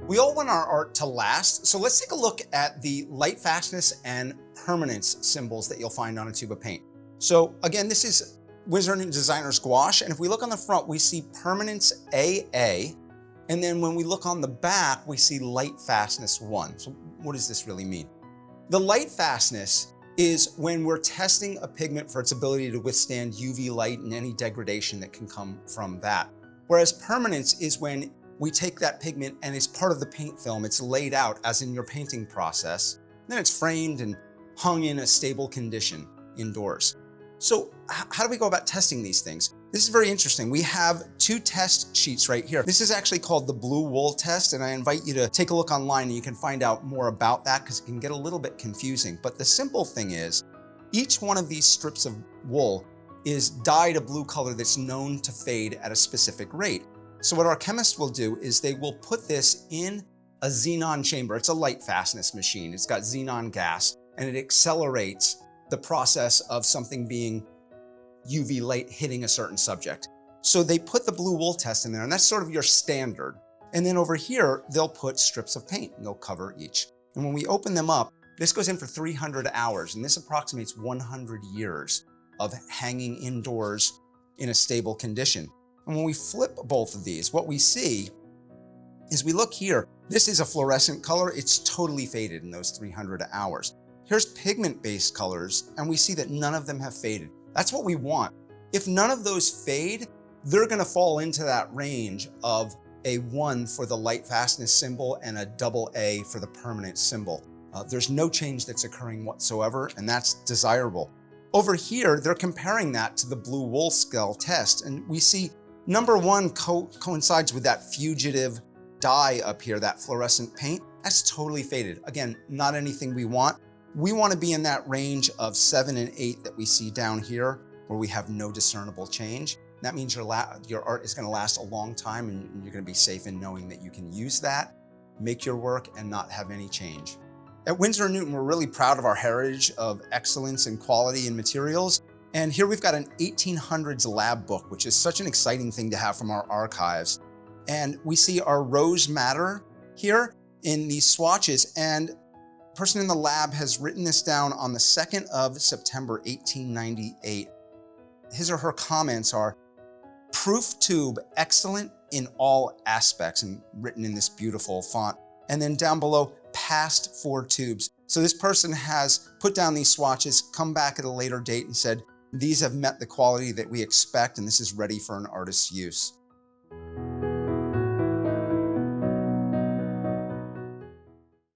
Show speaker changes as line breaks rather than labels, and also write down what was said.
We all want our art to last, so let's take a look at the Lightfastness and Permanence symbols that you'll find on a tube of paint. So again, this is Winsor Newton Designer's gouache, and if we look on the front, we see Permanence AA, and then when we look on the back, we see Lightfastness 1. So what does this really mean? The Lightfastness is when we're testing a pigment for its ability to withstand UV light and any degradation that can come from that. Whereas Permanence is when we take that pigment and it's part of the paint film. It's laid out as in your painting process. Then it's framed and hung in a stable condition indoors. So how do we go about testing these things? This is very interesting. We have two test sheets right here. This is actually called the blue wool test, and I invite you to take a look online and you can find out more about that because it can get a little bit confusing. But the simple thing is, each one of these strips of wool is dyed a blue color that's known to fade at a specific rate. So what our chemists will do is they will put this in a xenon chamber. It's a light fastness machine. It's got xenon gas, and it accelerates the process of something being UV light hitting a certain subject. So they put the blue wool test in there, and that's sort of your standard. And then over here, they'll put strips of paint, and they'll cover each. And when we open them up, this goes in for 300 hours, and this approximates 100 years of hanging indoors in a stable condition. And when we flip both of these, what we see is we look here, this is a fluorescent color. It's totally faded in those 300 hours. Here's pigment-based colors, and we see that none of them have faded. That's what we want. If none of those fade, they're gonna fall into that range of a 1 for the Lightfastness symbol and a AA for the Permanence symbol. There's no change that's occurring whatsoever, and that's desirable. Over here, they're comparing that to the blue wool scale test, and we see number 1 coincides with that fugitive dye up here, that fluorescent paint. That's totally faded. Again, not anything we want. We want to be in that range of 7 and 8 that we see down here, where we have no discernible change. That means your art is going to last a long time, and you're going to be safe in knowing that you can use that, make your work, and not have any change. At Winsor Newton, we're really proud of our heritage of excellence and quality in materials. And here we've got an 1800s lab book, which is such an exciting thing to have from our archives. And we see our rose madder here in these swatches. And a person in the lab has written this down on the 2nd of September, 1898. His or her comments are, proof tube, excellent in all aspects, and written in this beautiful font. And then down below, passed 4 tubes. So this person has put down these swatches, come back at a later date and said, these have met the quality that we expect, and this is ready for an artist's use.